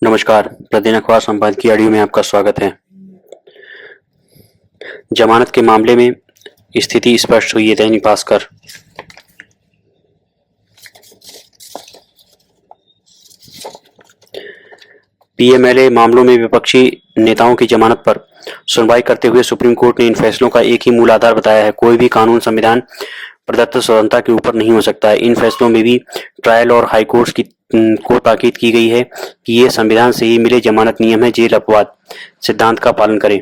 नमस्कार, प्रतिदिन अखबार संपादकीय ऑडियो में आपका स्वागत है। जमानत के मामले में स्थिति स्पष्ट हुई है। दैनिक भास्कर। पीएमएलए मामलों में विपक्षी नेताओं की जमानत पर सुनवाई करते हुए सुप्रीम कोर्ट ने इन फैसलों का एक ही मूल आधार बताया है। कोई भी कानून संविधान प्रदत्त स्वतंत्रता के ऊपर नहीं हो सकता है। इन फैसलों में भी ट्रायल और हाईकोर्ट को ताकीद की गई है कि ये संविधान से ही मिले जमानत नियम है, जेल अपवाद सिद्धांत का पालन करें।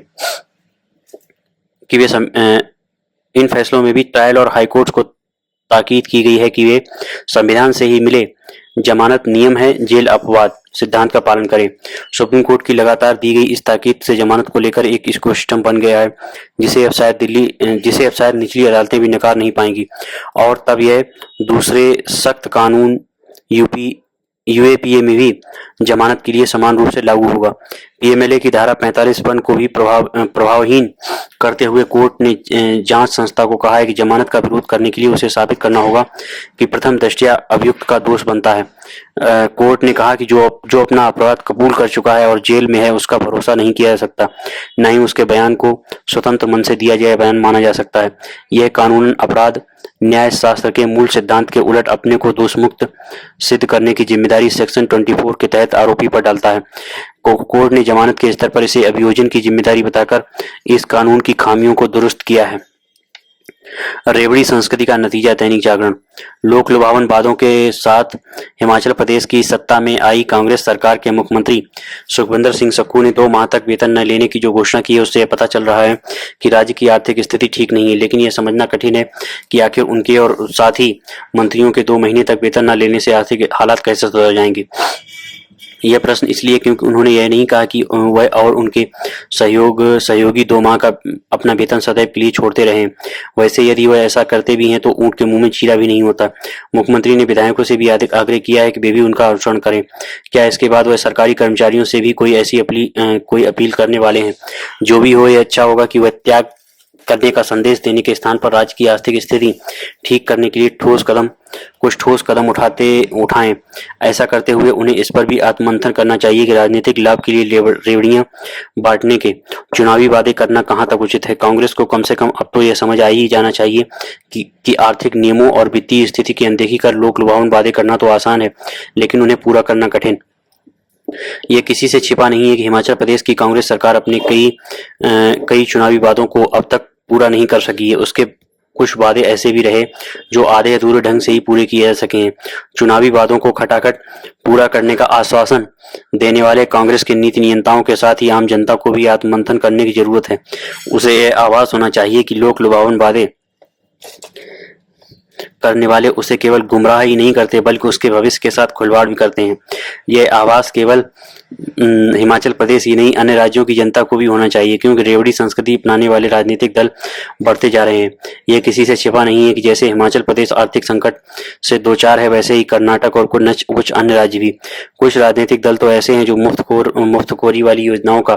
कि वे इन फैसलों में भी ट्रायल और हाईकोर्ट को ताकीद की गई है कि वे संविधान से ही मिले जमानत नियम है, जेल अपवाद सिद्धांत का पालन करें। सुप्रीम कोर्ट की लगातार दी गई इस ताकीद से जमानत को लेकर एक इकोसिस्टम बन गया है जिसे अब शायद निचली अदालतें भी नकार नहीं पाएंगी। और तब यह दूसरे सख्त कानून यूएपीए में भी जमानत के लिए समान रूप से लागू होगा। पीएमएलए की धारा 45(1) को भी प्रभावहीन करते हुए कोर्ट ने जांच संस्था को कहा है कि जमानत का विरोध करने के लिए उसे साबित करना होगा कि प्रथम दृष्टया अभियुक्त का दोष बनता है। कोर्ट ने कहा कि जो अपना अपराध कबूल कर चुका है और जेल में है उसका भरोसा नहीं किया जा सकता, न ही उसके बयान को स्वतंत्र मन से दिया गया बयान माना जा सकता है। यह कानूनन अपराध न्याय शास्त्र के मूल सिद्धांत के उलट अपने को दोषमुक्त सिद्ध करने की जिम्मेदारी सेक्शन 24 के तहत आरोपी पर डालता है। कोर्ट ने जमानत के स्तर पर इसे अभियोजन की जिम्मेदारी बताकर इस कानून की खामियों को दुरुस्त किया है। रेवड़ी संस्कृति का नतीजा। दैनिक जागरण। लोक लुभावन वादों के साथ हिमाचल प्रदेश की सत्ता में आई कांग्रेस सरकार के मुख्यमंत्री सुखविंदर सिंह सुक्खू ने 2 माह तक वेतन न लेने की जो घोषणा की है उससे यह पता चल रहा है कि राज्य की आर्थिक स्थिति ठीक नहीं है। लेकिन यह समझना कठिन है कि आखिर उनके और साथ ही मंत्रियों के 2 महीने तक वेतन न लेने से आर्थिक हालात कैसे सुधर जाएंगे। यह प्रश्न इसलिए क्योंकि उन्होंने यह नहीं कहा कि वह और उनके सहयोगी 2 माह का अपना वेतन सदैव के लिए छोड़ते रहे। वैसे यदि वह ऐसा करते भी हैं तो ऊंट के मुंह में चीरा भी नहीं होता। मुख्यमंत्री ने विधायकों से भी आग्रह किया है कि वे भी उनका अनुसरण करें। क्या इसके बाद वह सरकारी कर्मचारियों से भी कोई अपील करने वाले हैं? जो भी हो, यह अच्छा होगा कि वह त्याग करने का संदेश देने के स्थान पर राज्य की आर्थिक स्थिति ठीक करने के लिए कुछ ठोस कदम उठाएं। ऐसा करते हुए उन्हें इस पर भी आत्ममंथन करना चाहिए कि राजनीतिक लाभ के लिए रेवड़ियां बांटने के चुनावी वादे करना कहां तक उचित है। कांग्रेस को कम से कम अब तो यह समझ आ ही जाना चाहिए कि आर्थिक नियमों और वित्तीय स्थिति की अनदेखी कर लोक लुभावन वादे करना तो आसान है, लेकिन उन्हें पूरा करना कठिन। यह किसी से छिपा नहीं है कि हिमाचल प्रदेश की कांग्रेस सरकार अपने कई चुनावी वादों को अब तक पूरा नहीं कर सकी है। उसके कुछ वादे ऐसे भी रहे जो आधे अधूरे ढंग से ही पूरे किए जा सके हैं। चुनावी वादों को खटाखट पूरा करने का आश्वासन देने वाले कांग्रेस के नीति नियंताओं के साथ ही आम जनता को भी आत्ममंथन करने की जरूरत है। उसे यह आभास होना चाहिए कि लोक लुभावन वादे करने वाले उसे केवल गुमराह ही नहीं करते बल्कि उसके भविष्य के साथ खिलवाड़ भी करते हैं। यह आभास केवल हिमाचल प्रदेश ही नहीं अन्य राज्यों की जनता को भी होना चाहिए, क्योंकि रेवड़ी संस्कृति अपनाने वाले राजनीतिक दल बढ़ते जा रहे हैं। यह किसी से छिपा नहीं है कि जैसे हिमाचल प्रदेश आर्थिक संकट से 2-4 है, वैसे ही कर्नाटक और कुछ अन्य राज्य भी। कुछ राजनीतिक दल तो ऐसे हैं जो मुफ्तखोरी वाली योजनाओं का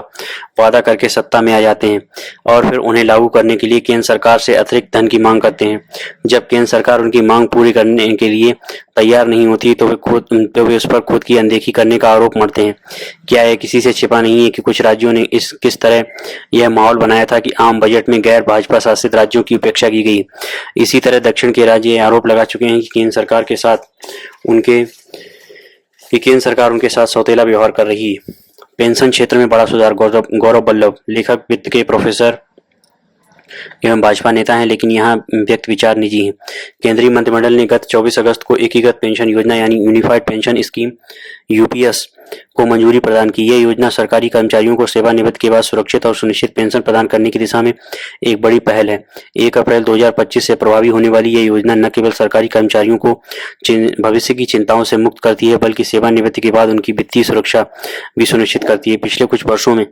वादा करके सत्ता में आ जाते हैं और फिर उन्हें लागू करने के लिए केंद्र सरकार से अतिरिक्त धन की मांग करते हैं। जब केंद्र सरकार उनकी मांग पूरी करने के लिए तैयार नहीं होती तो वे उस पर खुद की अनदेखी करने का आरोप मढ़ते हैं। क्या यह किसी से छिपा नहीं है कि कुछ राज्यों ने किस तरह यह माहौल बनाया था कि आम बजट में गैर भाजपा शासित राज्यों की उपेक्षा की गई। इसी तरह दक्षिण के राज्य यह आरोप लगा चुके हैं कि केंद्र सरकार उनके साथ सौतेला व्यवहार कर रही है। पेंशन क्षेत्र में बड़ा सुधार। गौरव वल्लभ लेखक, वित्त के प्रोफेसर एवं भाजपा नेता हैं, लेकिन यहाँ व्यक्त विचार निजी हैं। केंद्रीय मंत्रिमंडल ने गत 24 अगस्त को एकीकृत पेंशन योजना यानी यूनिफाइड पेंशन स्कीम यूपीएस को मंजूरी प्रदान की। यह योजना सरकारी कर्मचारियों को सेवानिवृत्ति के बाद सुरक्षित और सुनिश्चित पेंशन प्रदान करने की दिशा में एक बड़ी पहल है। 1 अप्रैल 2025 से प्रभावी होने वाली यह योजना न केवल सरकारी कर्मचारियों को भविष्य की चिंताओं से मुक्त करती है बल्कि सेवानिवृत्ति के बाद उनकी वित्तीय सुरक्षा भी सुनिश्चित करती है। पिछले कुछ वर्षों में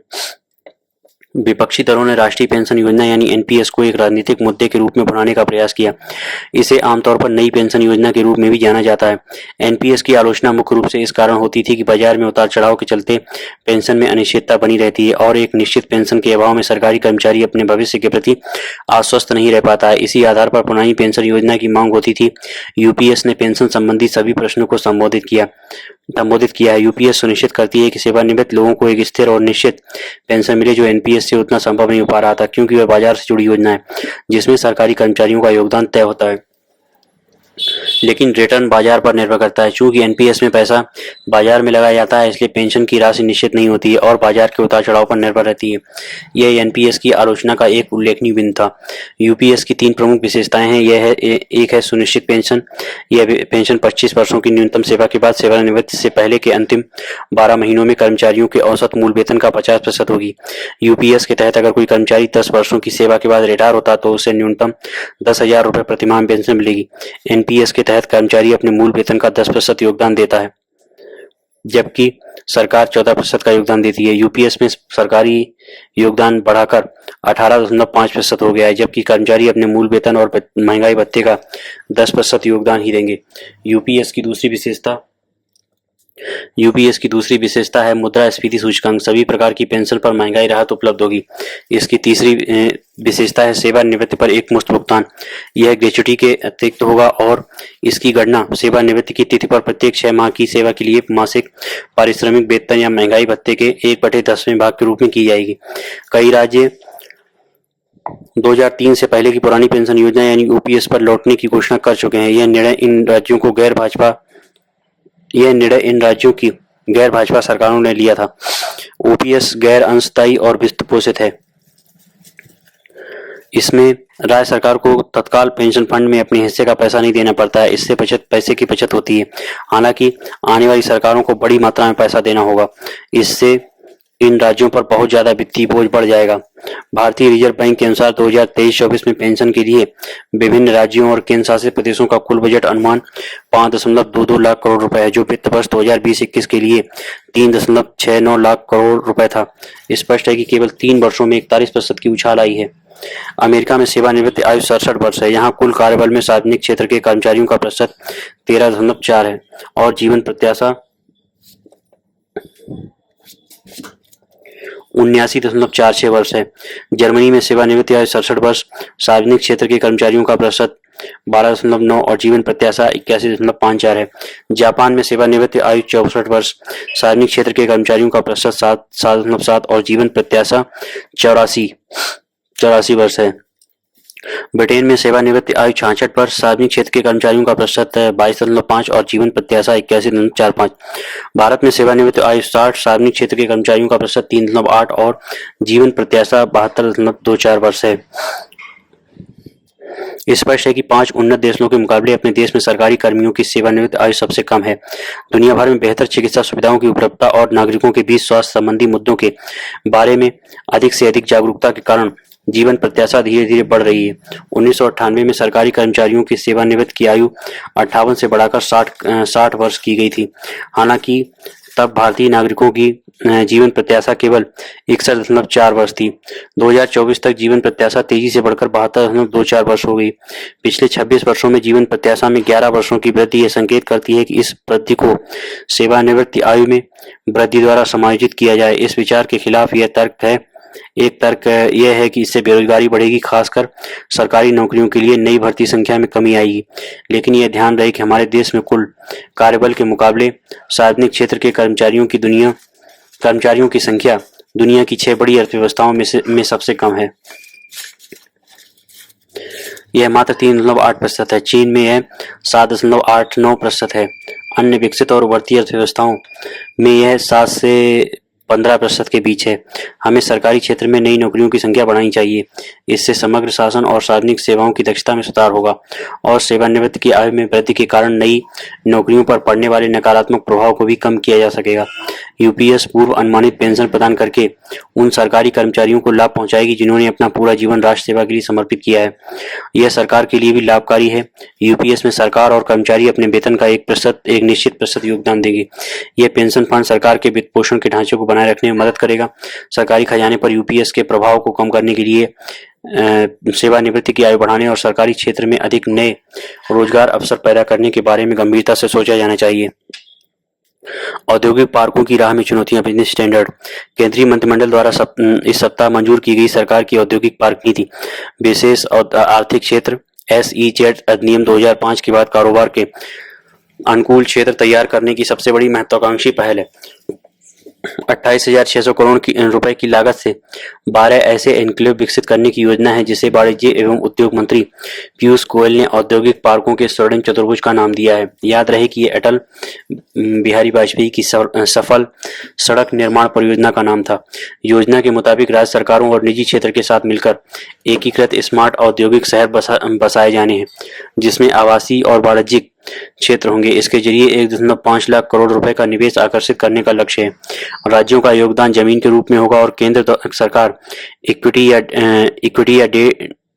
विपक्षी दलों ने राष्ट्रीय पेंशन योजना यानी एनपीएस को एक राजनीतिक मुद्दे के रूप में बढ़ाने का प्रयास किया। इसे आमतौर पर नई पेंशन योजना के रूप में भी जाना जाता है। एनपीएस की आलोचना मुख्य रूप से इस कारण होती थी कि बाजार में उतार चढ़ाव के चलते पेंशन में अनिश्चितता बनी रहती है और एक निश्चित पेंशन के अभाव में सरकारी कर्मचारी अपने भविष्य के प्रति आश्वस्त नहीं रह पाता है। इसी आधार पर पुरानी पेंशन योजना की मांग होती थी। यूपीएस ने पेंशन संबंधी सभी प्रश्नों को संबोधित किया। संबोधित किया है। यूपीएस सुनिश्चित करती है कि सेवानिवृत्त लोगों को एक स्थिर और निश्चित पेंशन मिले, जो एनपीएस से उतना संभव नहीं हो पा रहा था, क्योंकि वह बाजार से जुड़ी योजना है जिसमें सरकारी कर्मचारियों का योगदान तय होता है, लेकिन रिटर्न बाजार पर निर्भर करता है। चूंकि एनपीएस में पैसा बाजार में लगाया जाता है, इसलिए पेंशन की राशि निश्चित नहीं होती है और बाजार के उतार चढ़ाव पर निर्भर रहती है। यह एनपीएस की आलोचना का एक उल्लेखनीय बिंदु था। यूपीएस की 3 प्रमुख विशेषताएं हैं। यह है एक है सुनिश्चित पेंशन। यह पेंशन 25 वर्षों की न्यूनतम सेवा के बाद सेवानिवृत्ति से पहले के अंतिम 12 महीनों में कर्मचारियों के औसत मूल वेतन का 50% होगी। यूपीएस के तहत अगर कोई कर्मचारी 10 वर्षों की सेवा के बाद रिटायर होता तो उसे न्यूनतम 10,000 रुपये प्रतिमाह पेंशन मिलेगी। एनपीएस के तहत कर्मचारी अपने मूल वेतन का 10% योगदान देता है, जबकि सरकार 14% का योगदान देती है। यूपीएस में सरकारी योगदान बढ़ाकर 18.5% हो गया है, जबकि कर्मचारी अपने मूल वेतन और महंगाई भत्ते का 10% योगदान ही देंगे। यूपीएस की दूसरी विशेषता है मुद्रास्फीति सूचकांक। सभी प्रकार की पेंशन पर महंगाई राहत उपलब्ध होगी। इसकी तीसरी विशेषता है सेवानिवृत्ति पर एक मुश्त भुगतान। यह ग्रेच्युटी के अतिरिक्त होगा और इसकी गणना सेवानिवृत्ति की तिथि पर प्रत्येक 6 माह की सेवा के लिए मासिक पारिश्रमिक वेतन या महंगाई भत्ते के 1/10वें भाग के रूप में की जाएगी। कई राज्य 2003 से पहले की पुरानी पेंशन योजना यानी यूपीएस पर लौटने की घोषणा कर चुके हैं। यह निर्णय इन राज्यों की गैर भाजपा सरकारों ने लिया था। ओपीएस गैर अंशदायी और वित्त पोषित है। इसमें राज्य सरकार को तत्काल पेंशन फंड में अपने हिस्से का पैसा नहीं देना पड़ता है। इससे पैसे की बचत होती है। हालांकि आने वाली सरकारों को बड़ी मात्रा में पैसा देना होगा। इससे इन राज्यों पर बहुत ज्यादा वित्तीय बोझ बढ़ जाएगा। भारतीय रिजर्व बैंक के अनुसार 2023-24 में पेंशन के लिए विभिन्न राज्यों और केंद्र शासित प्रदेशों का कुल बजट अनुमान 5.22 लाख करोड़ रुपए है, जो वित्त वर्ष 2020-21 के लिए 3.69 लाख करोड़ रुपए था। स्पष्ट है कि केवल 3 वर्षों में 41% की उछाल आई है। अमेरिका में सेवानिवृत्ति आयु 67 वर्ष है। यहाँ कुल कार्यबल में सार्वजनिक क्षेत्र के कर्मचारियों का प्रतिशत 13.4 है और जीवन प्रत्याशा 79.46 वर्ष है। जर्मनी में सेवानिवृत्ति आयु 67 वर्ष, सार्वजनिक क्षेत्र के कर्मचारियों का प्रतिशत 12.9 और जीवन प्रत्याशा 81.54 है। जापान में सेवानिवृत्ति आयु 64 वर्ष, सार्वजनिक क्षेत्र के कर्मचारियों का प्रतिशत 7.7 और जीवन प्रत्याशा 84 वर्ष है। ब्रिटेन में सेवानिवृत्ति आयु 66 वर्ष, सार्वजनिक क्षेत्र के कर्मचारियों का प्रतिशत 22.5 और जीवन प्रत्याशा 81.45। भारत में सेवानिवृत्ति आयु 60, सार्वजनिक क्षेत्र के कर्मचारियों का प्रतिशत 3.8 और जीवन प्रत्याशा 72.24 वर्ष है। स्पष्ट है कि 5 उन्नत देशों के मुकाबले अपने देश में सरकारी कर्मियों की सेवानिवृत्ति आयु सबसे कम है। दुनिया भर में बेहतर चिकित्सा सुविधाओं की उपलब्धता और नागरिकों के बीच स्वास्थ्य संबंधी मुद्दों के बारे में अधिक से अधिक जागरूकता के कारण जीवन प्रत्याशा धीरे धीरे बढ़ रही है। 1998 में सरकारी कर्मचारियों की सेवानिवृत्ति की आयु 58 से बढ़ाकर 60 वर्ष की गई थी। हालांकि तब भारतीय नागरिकों की जीवन प्रत्याशा केवल 61.4 वर्ष थी। 2024 तक जीवन प्रत्याशा तेजी से बढ़कर 72.24 वर्ष हो गई। पिछले 26 वर्षों में जीवन प्रत्याशा में 11 वर्षों की वृद्धि यह संकेत करती है कि इस वृद्धि को सेवानिवृत्ति आयु में वृद्धि द्वारा समायोजित किया जाए। इस विचार के खिलाफ एक तर्क यह है कि इससे बेरोजगारी बढ़ेगी, खासकर सरकारी नौकरियों के लिए नई भर्ती संख्या में कमी आएगी। लेकिन यह ध्यान रहे कि हमारे देश में कुल कार्यबल के मुकाबले सार्वजनिक क्षेत्र के कर्मचारियों की संख्या दुनिया की 6 बड़ी अर्थव्यवस्थाओं में सबसे कम है। यह मात्र 3.8% है। चीन में यह 7.89% है। अन्य विकसित और उभरती अर्थव्यवस्थाओं में यह 7 से 15% के बीच है। हमें सरकारी क्षेत्र में नई नौकरियों की संख्या बढ़ानी चाहिए। इससे समग्र शासन और सार्वजनिक सेवाओं की दक्षता में सुधार होगा और सेवानिवृत्ति की आयु में वृद्धि के कारण नई नौकरियों पर पड़ने वाले नकारात्मक प्रभाव को भी कम किया जा सकेगा। यूपीएस पूर्व अनुमानित पेंशन प्रदान करके उन सरकारी कर्मचारियों को लाभ पहुंचाएगी जिन्होंने अपना पूरा जीवन राष्ट्र सेवा के लिए समर्पित किया है। यह सरकार के लिए भी लाभकारी है। यूपीएस में सरकार और कर्मचारी अपने वेतन का एक निश्चित प्रतिशत योगदान देंगे। यह पेंशन फंड सरकार के वित्त पोषण के ढांचे को बनाए रखने में मदद करेगा। सरकारी खजाने पर यूपीएस के प्रभाव को कम करने के लिए सेवानिवृत्ति की आयु बढ़ाने और सरकारी क्षेत्र में अधिक नए रोजगार अवसर पैदा करने के बारे में गंभीरता से सोचा जाना चाहिए। औद्योगिक पार्कों की राह में चुनौतियां, बिजनेस स्टैंडर्ड। केंद्रीय मंत्रिमंडल द्वारा इस सप्ताह मंजूर की गई सरकार की औद्योगिक पार्क नीति विशेष आर्थिक क्षेत्र SEZ अधिनियम 2005 के बाद कारोबार के अनुकूल क्षेत्र तैयार करने की सबसे बड़ी महत्वाकांक्षी पहल है। 28,600 करोड़ रुपए की लागत से 12 ऐसे एन्क्लेव विकसित करने की योजना है, जिसे वाणिज्य एवं उद्योग मंत्री पीयूष गोयल ने औद्योगिक पार्कों के स्वर्णिम चतुर्भुज का नाम दिया है। याद रहे कि ये अटल बिहारी वाजपेयी की सफल सड़क निर्माण परियोजना का नाम था। योजना के मुताबिक राज्य सरकारों और निजी क्षेत्र के साथ मिलकर एकीकृत स्मार्ट औद्योगिक शहर बसाए जाने हैं, जिसमें आवासीय और वाणिज्यिक क्षेत्र होंगे। इसके जरिए 1.5 लाख करोड़ रुपए का निवेश आकर्षित करने का लक्ष्य है। राज्यों का योगदान जमीन के रूप में होगा और केंद्र सरकार इक्विटी या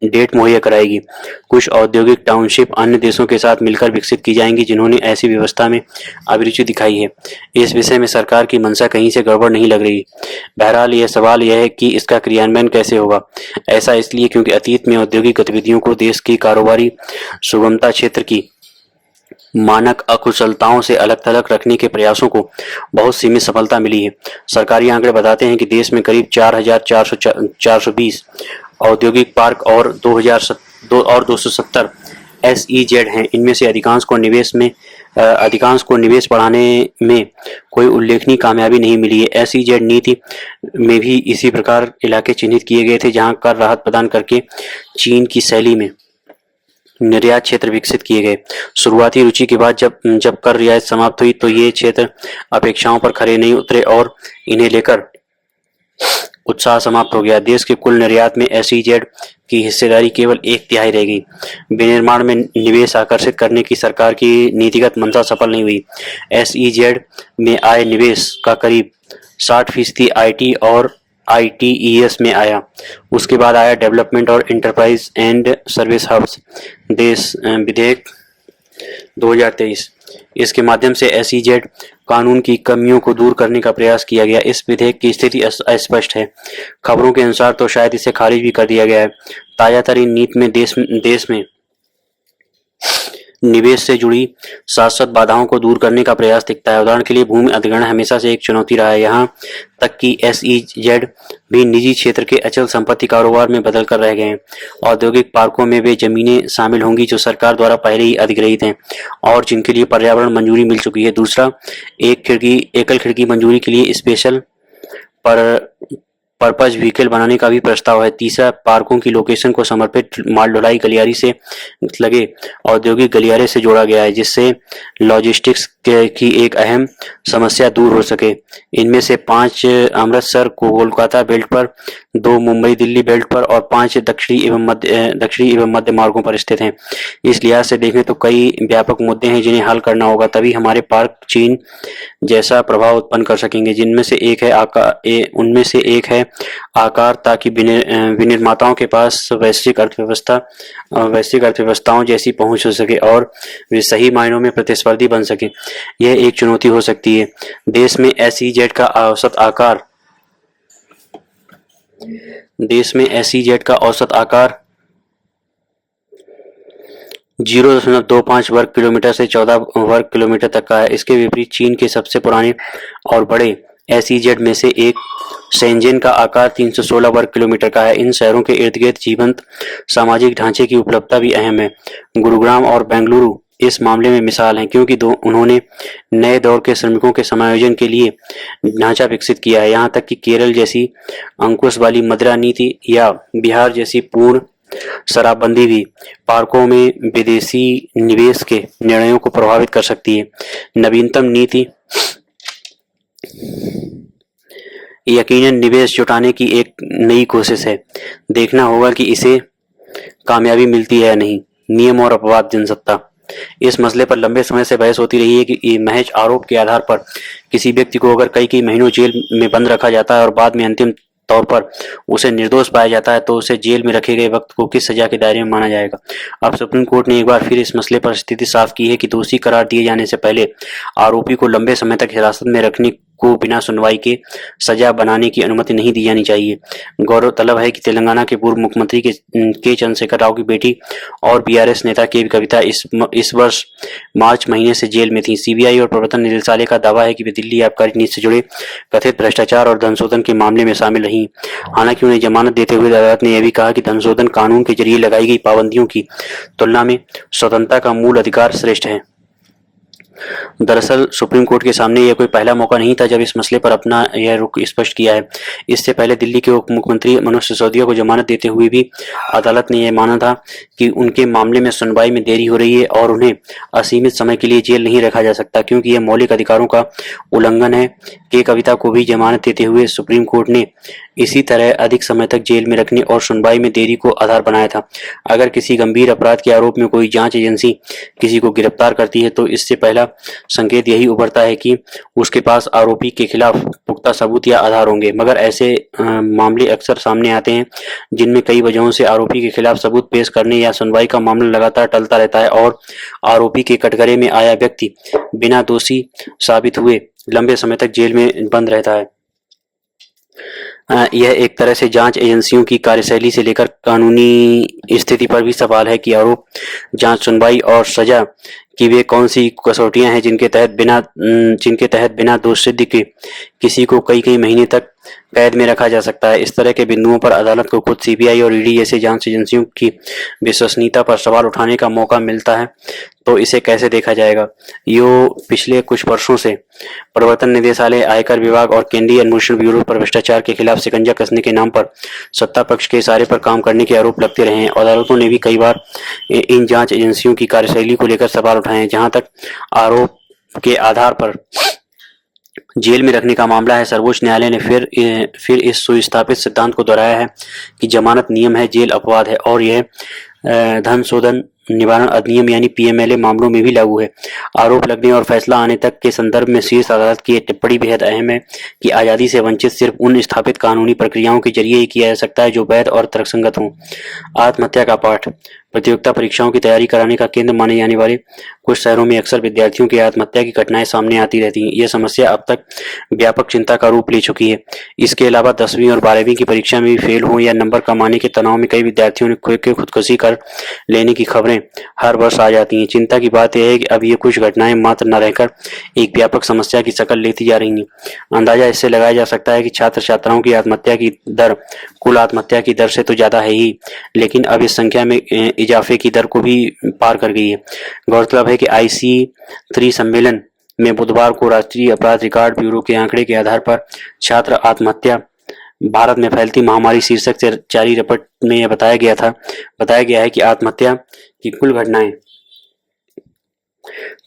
डेट मुहैया कराएगी। कुछ औद्योगिक टाउनशिप अन्य देशों के साथ मिलकर विकसित की जाएंगी, जिन्होंने ऐसी व्यवस्था में अभिरुचि दिखाई है। इस विषय में सरकार की मंशा कहीं से गड़बड़ नहीं लग रही। बहरहाल यह सवाल यह है कि इसका क्रियान्वयन कैसे होगा। ऐसा इसलिए क्योंकि अतीत में औद्योगिक गतिविधियों को देश की कारोबारी सुगमता क्षेत्र की मानक अकुशलताओं से अलग थलग रखने के प्रयासों को बहुत सीमित सफलता मिली है। सरकारी आंकड़े बताते हैं कि देश में करीब 4,420 औद्योगिक पार्क और 270 SEZ हैं। इनमें से अधिकांश को निवेश बढ़ाने में कोई उल्लेखनीय कामयाबी नहीं मिली है। SEZ नीति में भी इसी प्रकार इलाके चिन्हित किए गए थे, जहां कर राहत प्रदान करके चीन की शैली में निर्यात क्षेत्र विकसित किए गए। शुरुआती रुचि के बाद जब कर रियायत समाप्त हुई तो ये क्षेत्र अपेक्षाओं पर खरे नहीं उतरे और इन्हें लेकर उत्साह समाप्त हो गया। देश के कुल निर्यात में SEZ की हिस्सेदारी केवल 1/3 रह गई। विनिर्माण में निवेश आकर्षित करने की सरकार की नीतिगत मंशा सफल नहीं हुई। SEZ में आए निवेश का करीब 60% IT और ITES में आया। उसके बाद आया डेवलपमेंट और एंटरप्राइज एंड सर्विस हब्स विधेयक 2023। इसके माध्यम से SEZ कानून की कमियों को दूर करने का प्रयास किया गया। इस विधेयक की स्थिति अस्पष्ट है। खबरों के अनुसार तो शायद इसे खारिज भी कर दिया गया है। ताजातरीन नीति में देश में निवेश से जुड़ी शाश्वत बाधाओं को दूर करने का प्रयास दिखता है। उदाहरण के लिए भूमि अधिग्रहण हमेशा से एक चुनौती रहा है। यहाँ तक कि SEZ भी निजी क्षेत्र के अचल संपत्ति कारोबार में बदल कर रह गए हैं। औद्योगिक पार्कों में वे जमीनें शामिल होंगी जो सरकार द्वारा पहले ही अधिग्रहित हैं और जिनके लिए पर्यावरण मंजूरी मिल चुकी है। दूसरा, एकल खिड़की मंजूरी के लिए स्पेशल पर्पज व्हीकल बनाने का भी प्रस्ताव है। तीसरा, पार्कों की लोकेशन को समर्पित माल ढुलाई गलियारे से लगे औद्योगिक गलियारे से जोड़ा गया है, जिससे लॉजिस्टिक्स की एक अहम समस्या दूर हो सके। इनमें से 5 अमृतसर कोलकाता बेल्ट पर, 2 मुंबई दिल्ली बेल्ट पर और 5 दक्षिणी एवं मध्य मार्गों पर स्थित हैं। इस लिहाज से देखें तो कई व्यापक मुद्दे हैं जिन्हें हल करना होगा, तभी हमारे पार्क चीन जैसा प्रभाव उत्पन्न कर सकेंगे। उनमें से एक है आकार, ताकि विनिर्माताओं के पास वैश्विक अर्थव्यवस्थाओं जैसी पहुंच हो सके और वे सही मायनों में प्रतिस्पर्धी बन सके। यह एक चुनौती हो सकती है। देश में SEZ का औसत आकार 0.25 वर्ग किलोमीटर से 14 वर्ग किलोमीटर तक का है। इसके विपरीत चीन के सबसे पुराने और बड़े SEZ में से एक शेंजेन का आकार 316 वर्ग किलोमीटर का है। इन शहरों के इर्द गिर्द जीवंत सामाजिक ढांचे की उपलब्धता भी अहम है। गुरुग्राम और बेंगलुरु इस मामले में मिसाल हैं, क्योंकि उन्होंने नए दौर के श्रमिकों के समायोजन के लिए ढांचा विकसित किया है। यहाँ तक कि केरल जैसी अंकुश वाली मदिरा नीति या बिहार जैसी पूर्ण शराबबंदी भी पार्कों में विदेशी निवेश के निर्णयों को प्रभावित कर सकती है। नवीनतम नीति यकीनन निवेश जुटाने की एक नई कोशिश है। देखना होगा कि इसे कामयाबी मिलती है या नहीं। नियम और अपवाद जनसत्ता। इस मसले पर लंबे समय से बहस होती रही है कि महज आरोप के आधार पर किसी व्यक्ति को अगर कई महीनों जेल में बंद रखा जाता है और बाद में अंतिम तौर पर उसे निर्दोष पाया जाता है, तो उसे जेल में रखे गए वक्त को किस सजा के दायरे में माना जाएगा। अब सुप्रीम कोर्ट ने एक बार फिर इस मसले पर स्थिति साफ की है कि दोषी करार दिए जाने से पहले आरोपी को लंबे समय तक हिरासत में रखने को बिना सुनवाई के सजा बनाने की अनुमति नहीं दी जानी चाहिए। गौरतलब है कि तेलंगाना के पूर्व मुख्यमंत्री के चंद्रशेखर राव की बेटी और BRS नेता के कविता इस वर्ष मार्च महीने से जेल में थी। CBI और प्रवर्तन निदेशालय का दावा है कि वे दिल्ली आबकारी नीति से जुड़े कथित भ्रष्टाचार और धनशोधन के मामले में शामिल रही। हालांकि उन्हें जमानत देते हुए अदालत ने यह भी कहा कि धनशोधन कानून के जरिए लगाई गई पाबंदियों की तुलना में स्वतंत्रता का मूल अधिकार श्रेष्ठ है। दरअसल सुप्रीम कोर्ट के सामने यह कोई पहला मौका नहीं था जब इस मसले पर अपना यह रुख स्पष्ट किया है। इससे पहले दिल्ली के उप मुख्यमंत्री मनोज सिसोदिया को जमानत देते हुए भी अदालत ने यह माना था कि उनके मामले में सुनवाई में देरी हो रही है और उन्हें असीमित समय के लिए जेल नहीं रखा जा सकता क्योंकि यह मौलिक अधिकारों का उल्लंघन है। के कविता को भी जमानत देते हुए सुप्रीम कोर्ट ने इसी तरह अधिक समय तक जेल में रखने और सुनवाई में देरी को आधार बनाया था। अगर किसी गंभीर अपराध के आरोप में कोई जांच एजेंसी किसी को गिरफ्तार करती है तो इससे पहला संकेत यही उभरता है कि उसके पास आरोपी के खिलाफ पुख्ता सबूत या आधार होंगे, मगर ऐसे मामले अक्सर सामने आते हैं जिनमें कई वजहों से आरोपी के खिलाफ सबूत पेश करने या सुनवाई का मामला लगातार टलता रहता है और आरोपी के कटघरे में आया व्यक्ति बिना दोषी साबित हुए लंबे समय तक जेल में बंद रहता है। यह एक तरह से जांच एजेंसियों की कार्यशैली से लेकर कानूनी स्थिति पर भी सवाल है कि आरोप, जांच, सुनवाई और सजा की वे कौन सी कसौटियां हैं जिनके तहत बिना दोष सिद्ध के किसी को कई कई महीने तक कैद में रखा जा सकता है। इस तरह के बिंदुओं पर अदालत को खुद सीबीआई और ईडी जैसे जांच एजेंसियों की विश्वसनीयता पर सवाल उठाने का मौका मिलता है तो इसे कैसे देखा जाएगा। पिछले कुछ वर्षों से प्रवर्तन निदेशालय, आयकर विभाग और केंद्रीय अन्वेषण ब्यूरो पर भ्रष्टाचार के खिलाफ शिकंजा कसने के नाम पर सत्ता पक्ष के इशारे पर काम करने के आरोप लगते रहे हैं। अदालतों ने भी कई बार इन जांच एजेंसियों की कार्यशैली को लेकर सवाल उठाए हैं। जहां तक आरोप के आधार पर जेल में रखने का मामला है, सर्वोच्च न्यायालय ने फिर इस सुस्थापित सिद्धांत को दोहराया है कि जमानत नियम है, जेल अपवाद है और यह धन शोधन निवारण अधिनियम यानी पीएमएलए मामलों में भी लागू है। आरोप लगने और फैसला आने तक के संदर्भ में शीर्ष अदालत की टिप्पणी बेहद अहम है कि आज़ादी से वंचित सिर्फ उन स्थापित कानूनी प्रक्रियाओं के जरिए ही किया जा सकता है जो वैध और तर्कसंगत हों। आत्महत्या का पाठ। प्रतियोगिता परीक्षाओं की तैयारी कराने का केंद्र माने जाने वाले कुछ शहरों में अक्सर विद्यार्थियों की आत्महत्या की घटनाएं सामने आती रहती हैं। यह समस्या अब तक व्यापक चिंता का रूप ले चुकी है। इसके अलावा 10वीं और 12वीं की परीक्षा में भी फेल हो या नंबर कम आने के तनाव में कई विद्यार्थियों ने खुदकुशी कर लेने की खबरें हर वर्ष आ जाती हैं। चिंता की बात यह है कि अब ये कुछ घटनाएं मात्र न रहकर एक व्यापक समस्या की शक्ल लेती जा रही हैं। अंदाजा इससे लगाया जा सकता है कि छात्र छात्राओं की आत्महत्या की दर कुल आत्महत्या की दर से तो ज्यादा है ही, लेकिन अब इस संख्या में इजाफे की दर को भी पार कर गई है। गौरतलब है कि IC3 सम्मेलन में बुधवार को राष्ट्रीय अपराध रिकॉर्ड ब्यूरो के आंकड़े के आधार पर छात्र आत्महत्या भारत में फैलती महामारी शीर्षक से जारी रिपोर्ट में यह बताया गया है कि आत्महत्या की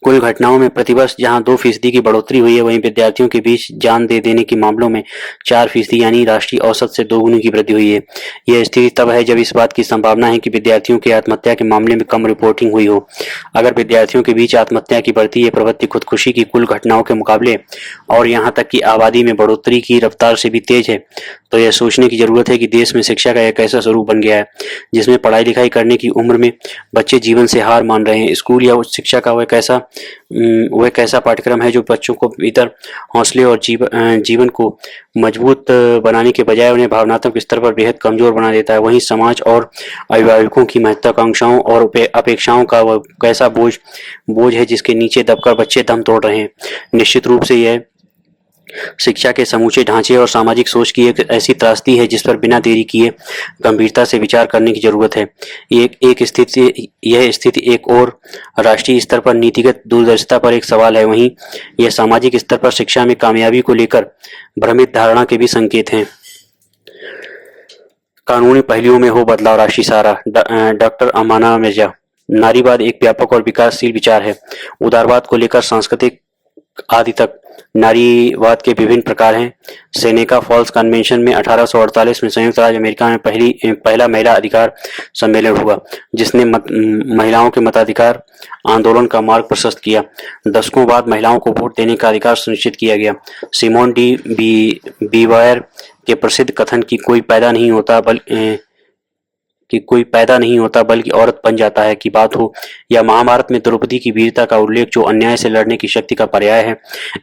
कुल घटनाओं में प्रतिवर्ष जहां 2% की बढ़ोतरी हुई है, वहीं विद्यार्थियों के बीच जान दे देने के मामलों में 4% यानी राष्ट्रीय औसत से 2 गुनी की वृद्धि हुई है। यह स्थिति तब है जब इस बात की संभावना है कि विद्यार्थियों की आत्महत्या के मामले में कम रिपोर्टिंग हुई हो। अगर विद्यार्थियों के बीच आत्महत्या की बढ़ती यह प्रवृत्ति खुदकुशी की कुल घटनाओं के मुकाबले और यहाँ तक कि आबादी में बढ़ोतरी की रफ्तार से भी तेज है, तो यह सोचने की जरूरत है कि देश में शिक्षा का एक ऐसा स्वरूप बन गया है जिसमें पढ़ाई लिखाई करने की उम्र में बच्चे जीवन से हार मान रहे हैं। स्कूल या उच्च शिक्षा का वह कैसा पाठ्यक्रम है जो बच्चों को भीतर हौसले और जीवन को मजबूत बनाने के बजाय उन्हें भावनात्मक स्तर पर बेहद कमजोर बना देता है। वहीं समाज और अभिभावकों की महत्वाकांक्षाओं और अपेक्षाओं का वह कैसा बोझ है जिसके नीचे दबकर बच्चे दम तोड़ रहे हैं। निश्चित रूप से यह शिक्षा के समूचे ढांचे और सामाजिक सोच की एक ऐसी त्रासदी है जिस पर बिना देरी किए गंभीरता से विचार करने की जरूरत है। यह स्थिति एक और राष्ट्रीय स्तर पर नीतिगत दूरदर्शिता पर एक सवाल है, वहीं यह सामाजिक स्तर पर शिक्षा में कामयाबी को लेकर भ्रमित धारणा के भी संकेत हैं। कानूनी पहलुओं में हो बदलाव। राशि सारा। डॉक्टर अमाना मिर्जा। नारीवाद एक व्यापक और विकासशील विचार है। उदारवाद को लेकर सांस्कृतिक आदि तक नारीवाद के विभिन्न प्रकार हैं। सेनेका फॉल्स कन्वेंशन में 1848 में संयुक्त राज्य अमेरिका में पहला महिला अधिकार सम्मेलन हुआ जिसने महिलाओं के मताधिकार आंदोलन का मार्ग प्रशस्त किया। दशकों बाद महिलाओं को वोट देने का अधिकार सुनिश्चित किया गया। सिमोन डी बीवायर के प्रसिद्ध कथन कि कोई पैदा नहीं होता बल्कि औरत बन जाता है की बात हो, या महाभारत में द्रौपदी की वीरता का उल्लेख जो अन्याय से लड़ने की शक्ति का पर्याय है,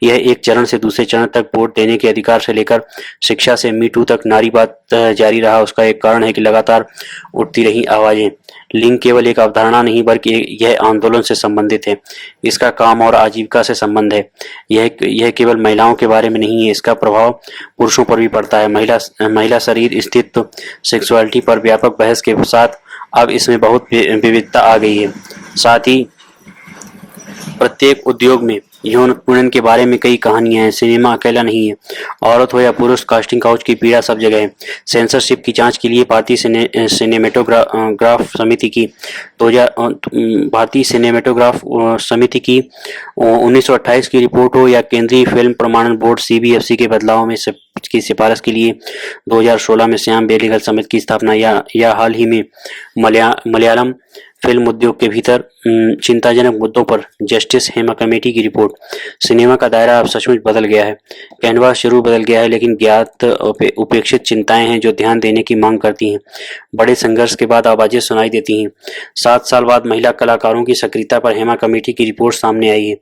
यह एक चरण से दूसरे चरण तक वोट देने के अधिकार से लेकर शिक्षा से मीटू तक नारीवाद जारी रहा। उसका एक कारण है कि लगातार उठती रही आवाजें। लिंग केवल एक अवधारणा नहीं बल्कि यह आंदोलन से संबंधित है। इसका काम और आजीविका से संबंध है। यह केवल महिलाओं के बारे में नहीं है, इसका प्रभाव पुरुषों पर भी पड़ता है। महिला शरीर स्थित्व सेक्सुअलिटी पर व्यापक बहस के साथ अब इसमें बहुत विविधता आ गई है। साथ ही प्रत्येक उद्योग में यौन उत्पीड़न के बारे में कई कहानियां हैं। सिनेमा अकेला नहीं है। औरत हो या पुरुष, कास्टिंग काउच की पीड़ा सब जगह है। सेंसरशिप की जांच के लिए सिनेमेटोग्राफ समिति की 1928 की रिपोर्ट हो या केंद्रीय फिल्म प्रमाणन बोर्ड सीबीएफसी के बदलाव में की सिफारिश के लिए 2016 में श्याम बेनेगल समिति की स्थापना, या हाल ही में मलयालम फिल्म उद्योग के भीतर चिंताजनक मुद्दों पर जस्टिस हेमा कमेटी की रिपोर्ट। सिनेमा का दायरा अब सचमुच बदल गया है। कैनवास जरूर बदल गया है, लेकिन ज्ञात उपेक्षित चिंताएं हैं जो ध्यान देने की मांग करती हैं। बड़े संघर्ष के बाद आवाजें सुनाई देती हैं। 7 साल बाद महिला कलाकारों की सक्रियता पर हेमा कमेटी की रिपोर्ट सामने आई है।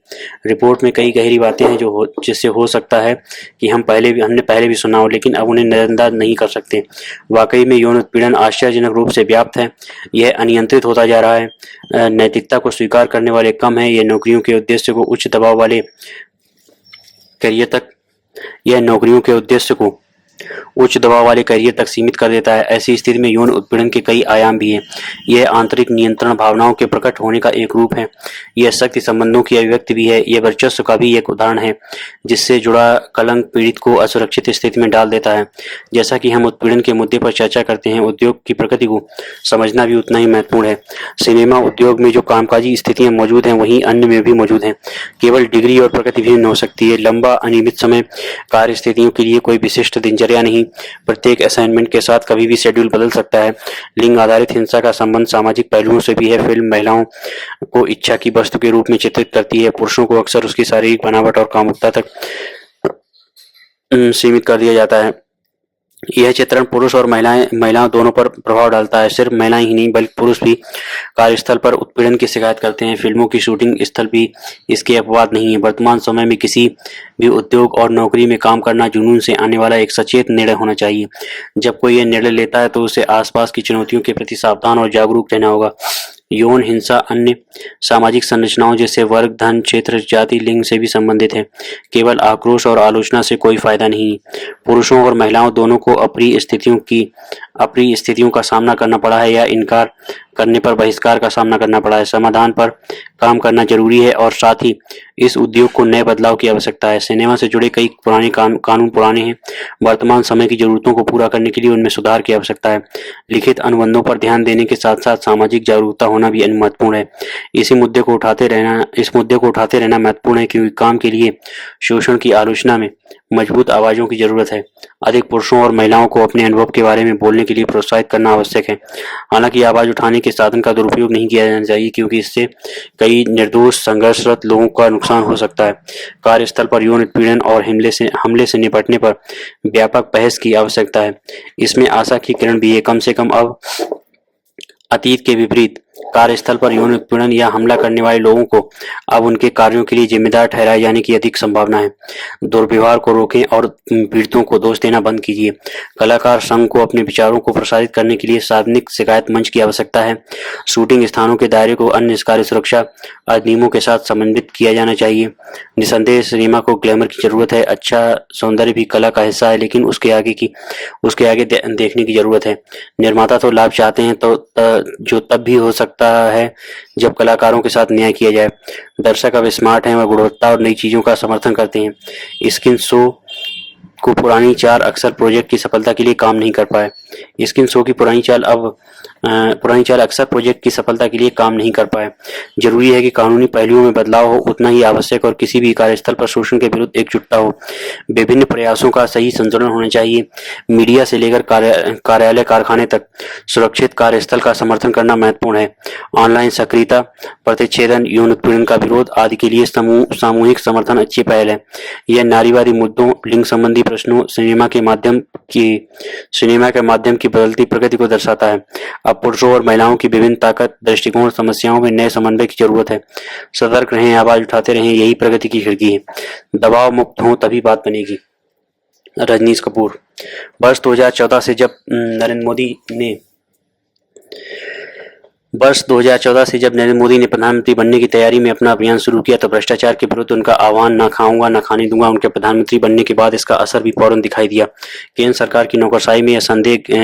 रिपोर्ट में कई गहरी बातें हैं जिससे हो सकता है कि हमने पहले भी सुना हो, लेकिन अब उन्हें नजरअंदाज नहीं कर सकते। वाकई में यौन उत्पीड़न आश्चर्यजनक रूप से व्याप्त है। यह अनियंत्रित होता जा रहा है। नैतिकता को स्वीकार करने वाले कम हैं। यह नौकरियों के उद्देश्य को उच्च दबाव वाले करियर तक सीमित कर देता है। ऐसी स्थिति में यौन उत्पीड़न के कई आयाम भी हैं। यह आंतरिक नियंत्रण भावनाओं के प्रकट होने का एक रूप है। यह शक्ति संबंधों की अभिव्यक्ति भी है। यह वर्चस्व का भी एक उदाहरण है, जिससे जुड़ा कलंक पीड़ित को असुरक्षित स्थिति में डाल देता है। जैसा कि हम उत्पीड़न के मुद्दे पर चर्चा करते हैं, उद्योग की प्रकृति को समझना भी उतना ही महत्वपूर्ण है। सिनेमा उद्योग में जो कामकाजी स्थितियां मौजूद हैं, वहीं अन्य में भी मौजूद हैं। केवल डिग्री और प्रकृति भिन्न हो सकती है। लंबा अनियमित समय, कार्य स्थितियों के लिए कोई विशिष्ट दिनचर्या नहीं। प्रत्येक असाइनमेंट के साथ कभी भी शेड्यूल बदल सकता है। लिंग आधारित हिंसा का संबंध सामाजिक पहलुओं से भी है। फिल्म महिलाओं को इच्छा की वस्तु के रूप में चित्रित करती है। पुरुषों को अक्सर उसकी शारीरिक बनावट और कामुकता तक सीमित कर दिया जाता है। यह चित्रण पुरुष और महिलाओं दोनों पर प्रभाव डालता है। सिर्फ महिलाएं ही नहीं, बल्कि पुरुष भी कार्यस्थल पर उत्पीड़न की शिकायत करते हैं। फिल्मों की शूटिंग स्थल भी इसके अपवाद नहीं है। वर्तमान समय में किसी भी उद्योग और नौकरी में काम करना जुनून से आने वाला एक सचेत निर्णय होना चाहिए। जब कोई यह निर्णय लेता है तो उसे आसपास की चुनौतियों के प्रति सावधान और जागरूक रहना होगा। यौन हिंसा अन्य सामाजिक संरचनाओं जैसे वर्ग, धन, क्षेत्र, जाति, लिंग से भी संबंधित है। केवल आक्रोश और आलोचना से कोई फायदा नहीं। पुरुषों और महिलाओं दोनों को अप्रिय स्थितियों का सामना करना पड़ा है, या इनकार करने पर बहिष्कार का सामना करना पड़ा है। समाधान पर काम करना जरूरी है, और साथ ही इस उद्योग को नए बदलाव की आवश्यकता है। सिनेमा से जुड़े कई पुराने कानून पुराने हैं। वर्तमान समय की जरूरतों को पूरा करने के लिए उनमें सुधार की आवश्यकता है। लिखित अनुबंधों पर ध्यान देने के साथ साथ सामाजिक जागरूकता होना भी महत्वपूर्ण है। इस मुद्दे को उठाते रहना महत्वपूर्ण है, क्योंकि काम के लिए शोषण की आलोचना में मजबूत आवाजों की जरूरत है। अधिक पुरुषों और महिलाओं को अपने अनुभव के बारे में बोलने के लिए प्रोत्साहित करना आवश्यक है। हालांकि आवाज उठाने के साधन का दुरुपयोग नहीं किया जाना चाहिए, क्योंकि इससे कई निर्दोष संघर्षरत लोगों का नुकसान हो सकता है। कार्यस्थल पर यौन उत्पीड़न और हमले से निपटने पर व्यापक बहस की आवश्यकता है। इसमें आशा की किरण भी है। कम से कम अब अतीत के विपरीत कार्यस्थल पर यौन उत्पीड़न या हमला करने वाले लोगों को अब उनके कार्यों के लिए जिम्मेदार ठहराए जाने की अधिक संभावना है। दुर्व्यवहार को रोकें और पीड़ितों को दोष देना बंद कीजिए। कलाकार संघ को अपने विचारों को प्रसारित करने के लिए सार्वजनिक शिकायत मंच की आवश्यकता है। शूटिंग स्थानों के दायरे को अन्य कार्य सुरक्षा अधिनियमों के साथ समन्वित किया जाना चाहिए। निसंदेह सिनेमा को ग्लैमर की जरूरत है। अच्छा सौंदर्य भी कला का हिस्सा है, लेकिन उसके आगे देखने की जरूरत है। निर्माता तो लाभ चाहते हैं, जो तब भी हो सकता है जब कलाकारों के साथ न्याय किया जाए। दर्शक अब स्मार्ट हैं, वह गुणवत्ता और नई चीजों का समर्थन करते हैं। स्किन शो को पुरानी चाल अक्सर प्रोजेक्ट की सफलता के लिए काम नहीं कर पाए। स्किन शो की पुरानी चाल अक्सर प्रोजेक्ट की सफलता के लिए काम नहीं कर पाए। जरूरी है कि कानूनी पहलुओं में बदलाव हो, उतना ही आवश्यक, और किसी भी कार्यस्थल पर शोषण के विरुद्ध एकजुटता हो। विभिन्न प्रयासों का सही संतुलन होना चाहिए। मीडिया से लेकर कार्यालय कारखाने तक सुरक्षित कार्यस्थल का समर्थन करना महत्वपूर्ण है। ऑनलाइन सक्रियता, प्रतिच्छेदन, यौन उत्पीड़न का विरोध आदि के लिए सामूहिक समर्थन अच्छी पहल है। यह नारीवादी मुद्दों, लिंग संबंधी प्रश्नों, सिनेमा के माध्यम की बदलती प्रकृति को दर्शाता है। अब पुरुषों और महिलाओं की विभिन्न ताकत, दृष्टिकोण, समस्याओं में नए समन्वय की जरूरत है। सतर्क रहें, आवाज उठाते रहें, यही प्रगति की खिड़की है। दबाव मुक्त हो तभी बात बनेगी। रजनीश कपूर। वर्ष 2014 से जब नरेंद्र मोदी ने वर्ष 2014 से जब नरेंद्र मोदी ने प्रधानमंत्री बनने की तैयारी में अपना अभियान शुरू किया तो भ्रष्टाचार के विरुद्ध उनका आह्वान "ना खाऊंगा ना खाने दूंगा" उनके प्रधानमंत्री बनने के बाद इसका असर भी फौरन दिखाई दिया। केंद्र सरकार की नौकरशाही में यह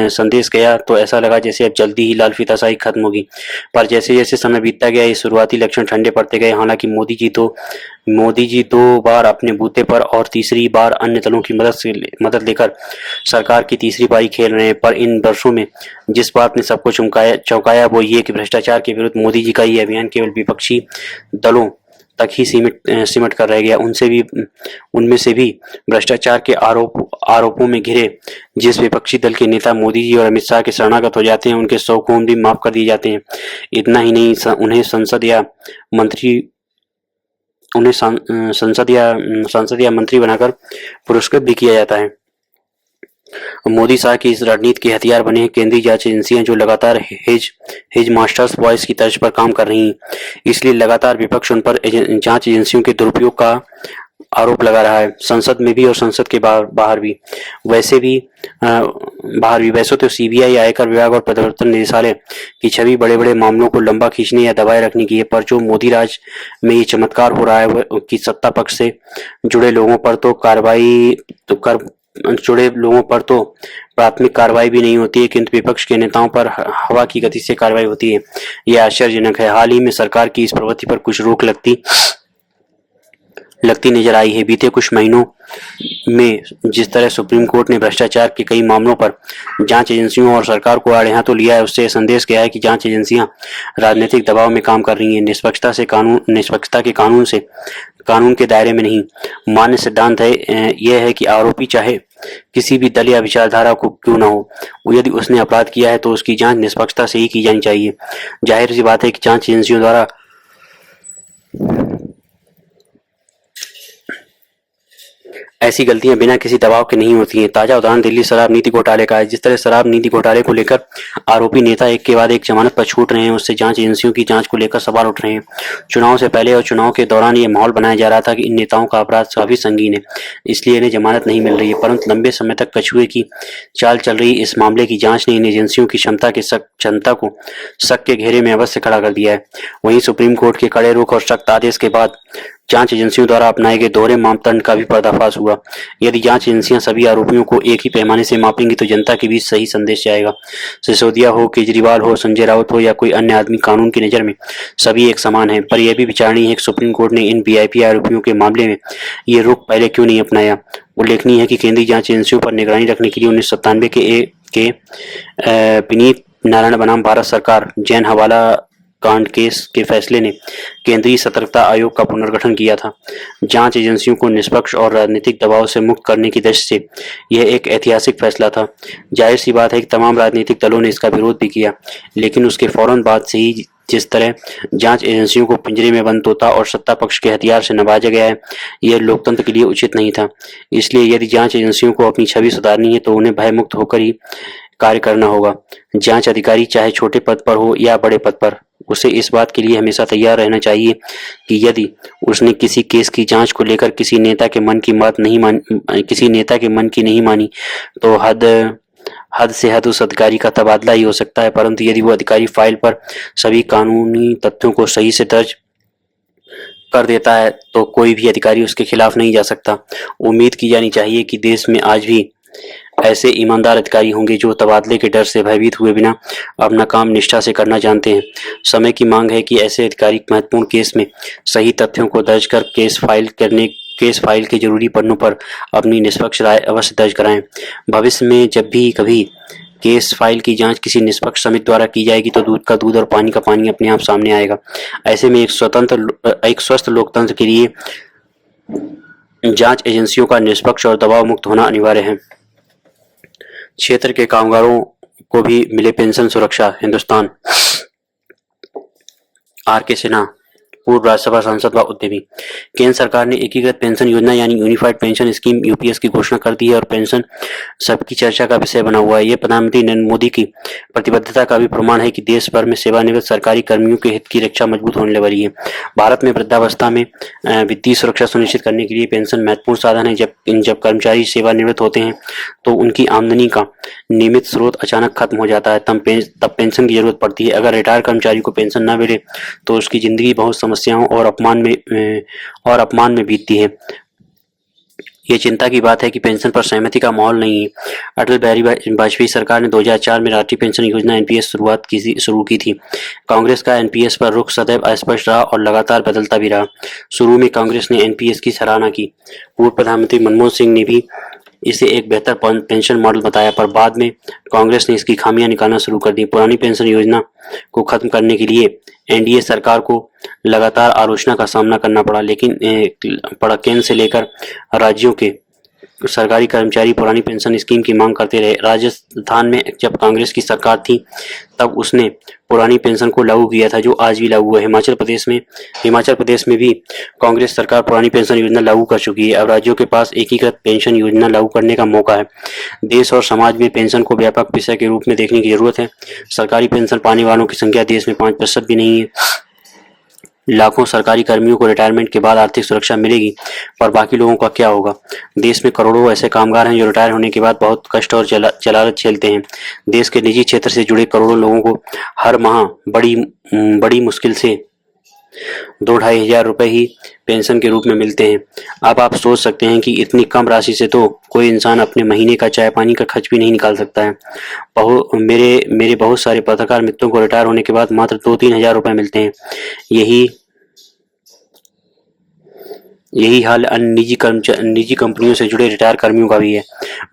संदेश गया तो ऐसा लगा जैसे अब जल्दी ही लाल फीताशाही खत्म होगी। पर जैसे जैसे समय बीतता गया ये शुरुआती लक्षण ठंडे पड़ते गए। हालांकि मोदी जी 2 बार अपने बूते पर और तीसरी बार अन्य दलों की मदद लेकर सरकार की तीसरी पारी खेल रहे हैं। पर इन वर्षों में जिस बात ने सबको चौंकाया वो ये कि भ्रष्टाचार के विरुद्ध मोदी जी का ये अभियान केवल विपक्षी दलों तक ही सिमट कर रह गया। उनमें से भी भ्रष्टाचार के आरोपों में घिरे जिस विपक्षी दल के नेता मोदी जी और अमित शाह के शरणागत हो जाते हैं उनके 100 खून भी माफ कर दिए जाते हैं। इतना ही नहीं, उन्हें संसद या मंत्री बनाकर पुरस्कृत भी किया जाता है। मोदी शाह की इस रणनीति के हथियार बने हैं केंद्रीय जांच एजेंसियां जो लगातार हेज मास्टर्स वॉइस की तर्ज पर काम कर रही हैं। इसलिए लगातार विपक्ष उन पर जांच एजेंसियों के दुरुपयोग का आरोप लगा रहा है, संसद में भी और संसद के बाहर भी। वैसे तो सीबीआई, आयकर विभाग और प्रवर्तन निदेशालय की छवि बड़े बड़े मामलों को लंबा खींचने या दबाए रखने की है, पर जो मोदी राज में ये चमत्कार हो रहा है वह कि सत्ता पक्ष से जुड़े लोगों पर तो प्राथमिक कार्रवाई भी नहीं होती है, किंतु विपक्ष के नेताओं पर हवा की गति से कार्रवाई होती है। यह आश्चर्यजनक है। हाल ही में सरकार की इस प्रवृत्ति पर कुछ रोक लगती नजर आई है। बीते कुछ महीनों में जिस तरह सुप्रीम कोर्ट ने भ्रष्टाचार के कई मामलों पर जांच एजेंसियों और सरकार को आड़े हाथों लिया है, उससे संदेश गया है कि जांच एजेंसियां राजनीतिक दबाव में काम कर रही हैं। निष्पक्षता के कानून के दायरे में नहीं। मान्य सिद्धांत है यह है कि आरोपी चाहे किसी भी दल या विचारधारा को क्यों न हो, यदि उसने अपराध किया है तो उसकी जांच निष्पक्षता से ही की जानी चाहिए। जाहिर सी बात है कि जांच एजेंसियों द्वारा ऐसी गलतियां बिना किसी दबाव के नहीं होती हैं। ताजा उदाहरण दिल्ली शराब नीति घोटाले का है। जिस तरह शराब नीति घोटाले को लेकर आरोपी नेता एक के बाद एक जमानत पर छूट रहे हैं, उससे जांच एजेंसियों की जांच को लेकर सवाल उठ रहे हैं। चुनाव से पहले और चुनाव के दौरान ये माहौल बनाया जा रहा था कि इन नेताओं का अपराध काफी संगीन है, इसलिए इन्हें जमानत नहीं मिल रही है। परंतु लंबे समय तक कछुए की चाल चल रही इस मामले की जांच ने इन एजेंसियों की क्षमता को शक के घेरे में अवश्य खड़ा कर दिया है। वहीं सुप्रीम कोर्ट के कड़े रुख और सख्त आदेश के बाद जांच एजेंसियों द्वारा अपनाए गए दोहरे मापदंड का भी पर्दाफाश हुआ। यदि जांच एजेंसियां सभी आरोपियों को एक ही पैमाने से मापेंगी तो जनता के बीच सही संदेश जाएगा। सिसोदिया हो, केजरीवाल हो, संजय राउत हो या कोई अन्य आदमी, कानून की नजर में सभी एक समान है। पर यह भी विचारणीय है कि सुप्रीम कोर्ट ने इन वीआईपी आरोपियों के मामले में ये रुख पहले क्यों नहीं अपनाया। उल्लेखनीय है कि केंद्रीय जांच एजेंसियों पर निगरानी रखने के लिए 1997 के विनीत नारायण बनाम भारत सरकार जैन हवाला कांड केस के फैसले ने केंद्रीय सतर्कता आयोग का पुनर्गठन किया था। जांच एजेंसियों को निष्पक्ष और राजनीतिक दबाव से मुक्त करने की दृष्टि से यह एक ऐतिहासिक फैसला था। जाहिर सी बात है कि तमाम राजनीतिक दलों ने इसका विरोध भी किया, लेकिन उसके फौरन बाद से ही जिस तरह जांच एजेंसियों को पिंजरे में बंद तोता और सत्ता पक्ष के हथियार से नवाजा गया है, यह लोकतंत्र के लिए उचित नहीं था। इसलिए यदि जांच एजेंसियों को अपनी छवि सुधारनी है तो उन्हें भयमुक्त होकर ही कार्य करना होगा। जांच अधिकारी चाहे छोटे पद पर हो या बड़े पद पर, उसे इस बात के लिए हमेशा तैयार रहना चाहिए कि यदि उसने किसी केस की जांच को लेकर किसी नेता के मन की नहीं मानी तो हद से हद उस अधिकारी का तबादला ही हो सकता है। परंतु यदि वो अधिकारी फाइल पर सभी कानूनी तथ्यों को सही से दर्ज कर देता है तो कोई भी अधिकारी उसके खिलाफ नहीं जा सकता। उम्मीद की जानी चाहिए कि देश में आज भी ऐसे ईमानदार अधिकारी होंगे जो तबादले के डर से भयभीत हुए बिना अपना काम निष्ठा से करना जानते हैं। समय की मांग है कि ऐसे अधिकारी महत्वपूर्ण केस में सही तथ्यों को दर्ज कर केस फाइल के जरूरी पन्नों पर अपनी निष्पक्ष राय अवश्य दर्ज कराएं। भविष्य में जब भी कभी केस फाइल की जांच किसी निष्पक्ष समिति द्वारा की जाएगी तो दूध का दूध और पानी का पानी अपने आप सामने आएगा। ऐसे में एक स्वस्थ लोकतंत्र के लिए जांच एजेंसियों का निष्पक्ष और दबाव मुक्त होना अनिवार्य है। क्षेत्र के कामगारों को भी मिले पेंशन सुरक्षा। हिंदुस्तान। आर के सिन्हा। पूर्व राज्यसभा सांसद व उद्यमी। केंद्र सरकार ने एकीकृत पेंशन योजना यानी यूनिफाइड पेंशन स्कीम यूपीएस की घोषणा कर दी है और पेंशन सबकी चर्चा का विषय बना हुआ है। ये प्रधानमंत्री नरेंद्र मोदी की प्रतिबद्धता का भी प्रमाण है कि देश भर में सेवानिवृत्त सरकारी कर्मियों के हित की रक्षा मजबूत होने वाली है। भारत में वृद्धावस्था में वित्तीय सुरक्षा सुनिश्चित करने के लिए पेंशन महत्वपूर्ण साधन है। जब कर्मचारी सेवानिवृत्त होते हैं तो उनकी आमदनी का नियमित स्रोत अचानक खत्म हो जाता है, तब पेंशन की जरूरत पड़ती है। अगर रिटायर कर्मचारी को पेंशन न मिले तो उसकी जिंदगी बहुत समस्याओं और अपमान में बीतती है। ये चिंता की बात है कि पेंशन पर सहमति का माहौल नहीं है। अटल बिहारी वाजपेयी सरकार ने 2004 में राष्ट्रीय पेंशन योजना एनपीएस शुरू की थी। कांग्रेस का एनपीएस पर रुख सदैव अस्पष्ट रहा और लगातार बदलता भी रहा। शुरू में कांग्रेस ने एनपीएस की सराहना की। पूर्व प्रधानमंत्री मनमोहन सिंह ने भी इसे एक बेहतर पेंशन मॉडल बताया, पर बाद में कांग्रेस ने इसकी खामियां निकालना शुरू कर दी। पुरानी पेंशन योजना को खत्म करने के लिए एनडीए सरकार को लगातार आलोचना का सामना करना पड़ा, लेकिन केंद्र से लेकर राज्यों के सरकारी कर्मचारी पुरानी पेंशन स्कीम की मांग करते रहे। राजस्थान में जब कांग्रेस की सरकार थी तब उसने पुरानी पेंशन को लागू किया था, जो आज भी लागू है। हिमाचल प्रदेश में भी कांग्रेस सरकार पुरानी पेंशन योजना लागू कर चुकी है। अब राज्यों के पास एकीकृत पेंशन योजना लागू करने का मौका है। देश और समाज में पेंशन को व्यापक विषय के रूप में देखने की जरूरत है। सरकारी पेंशन पाने वालों की संख्या देश में 5% भी नहीं है। लाखों सरकारी कर्मियों को रिटायरमेंट के बाद आर्थिक सुरक्षा मिलेगी, पर बाकी लोगों का क्या होगा? देश में करोड़ों ऐसे कामगार हैं जो रिटायर होने के बाद बहुत कष्ट और जलालत झेलते हैं। देश के निजी क्षेत्र से जुड़े करोड़ों लोगों को हर माह बड़ी मुश्किल से 2-2.5 हजार रुपए ही पेंशन के रूप में मिलते हैं। अब आप सोच सकते हैं कि इतनी कम राशि से तो कोई इंसान अपने महीने का चाय पानी का खर्च भी नहीं निकाल सकता है। मेरे बहुत सारे पत्रकार मित्रों को रिटायर होने के बाद मात्र 2-3 हजार रुपए मिलते हैं। यही हाल अन्य निजी कंपनियों से जुड़े रिटायर कर्मियों का भी है।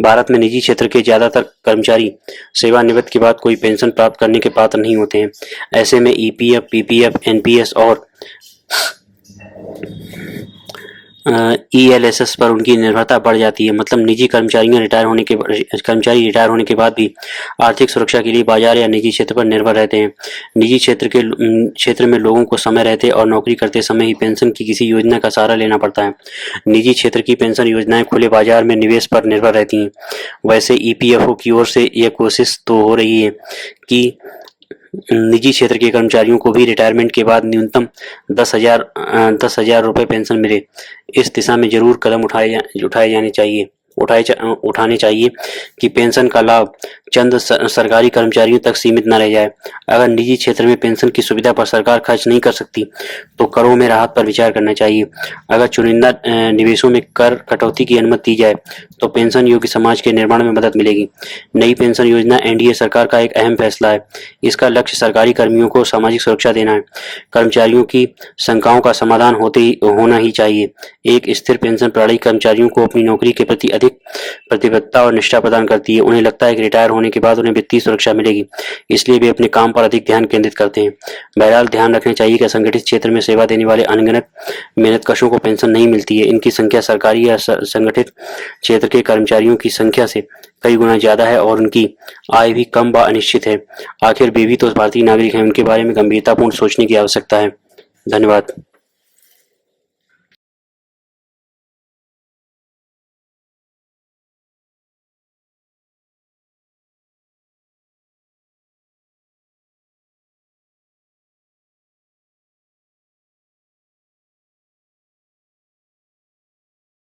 भारत में निजी क्षेत्र के ज्यादातर कर्मचारी सेवानिवृत्त के बाद कोई पेंशन प्राप्त करने के पात्र नहीं होते हैं। ऐसे में ईपीएफ, पीपीएफ, एनपीएस और ईएलएसएस पर उनकी निर्भरता बढ़ जाती है। मतलब निजी कर्मचारी रिटायर होने के बाद भी आर्थिक सुरक्षा के लिए बाजार या निजी क्षेत्र पर निर्भर रहते हैं। निजी क्षेत्र में लोगों को समय रहते और नौकरी करते समय ही पेंशन की किसी योजना का सहारा लेना पड़ता है। निजी क्षेत्र की पेंशन योजनाएं खुले बाजार में निवेश पर निर्भर रहती हैं। वैसे ईपीएफओ की ओर से यह कोशिश तो हो रही है कि निजी क्षेत्र के कर्मचारियों को भी रिटायरमेंट के बाद न्यूनतम 10,000 रुपए पेंशन मिले। इस दिशा में जरूर कदम उठाने चाहिए कि पेंशन का लाभ चंद सरकारी कर्मचारियों तक सीमित न रह जाए। अगर निजी क्षेत्र में पेंशन की सुविधा पर सरकार खर्च नहीं कर सकती तो करों में राहत पर विचार करना चाहिए। अगर चुनिंदा निवेशों में कर कटौती की अनुमति दी जाए तो पेंशन योग्य समाज के निर्माण में मदद मिलेगी। नई पेंशन योजना एनडीए सरकार का एक अहम फैसला है। इसका लक्ष्य सरकारी कर्मियों को सामाजिक सुरक्षा देना है। कर्मचारियों की शंकाओं का समाधान होना ही चाहिए। एक स्थिर पेंशन प्रणाली कर्मचारियों को अपनी नौकरी के प्रति अधिक प्रतिबद्धता और निष्ठा प्रदान करती है। उन्हें लगता है कि रिटायर होने के बाद उन्हें वित्तीय सुरक्षा मिलेगी, इसलिए वे अपने काम पर अधिक ध्यान केंद्रित करते हैं। बहरहाल ध्यान रखना चाहिए कि असंगठित क्षेत्र में सेवा देने वाले अनगिनत मेहनतकशों को पेंशन नहीं मिलती है। इनकी संख्या सरकारी या संगठित क्षेत्र के कर्मचारियों की संख्या से कई गुना ज्यादा है और उनकी आय भी कम व अनिश्चित है। आखिर वे भी तो भारतीय नागरिक हैं, उनके बारे में गंभीरतापूर्ण सोचने की आवश्यकता है। धन्यवाद।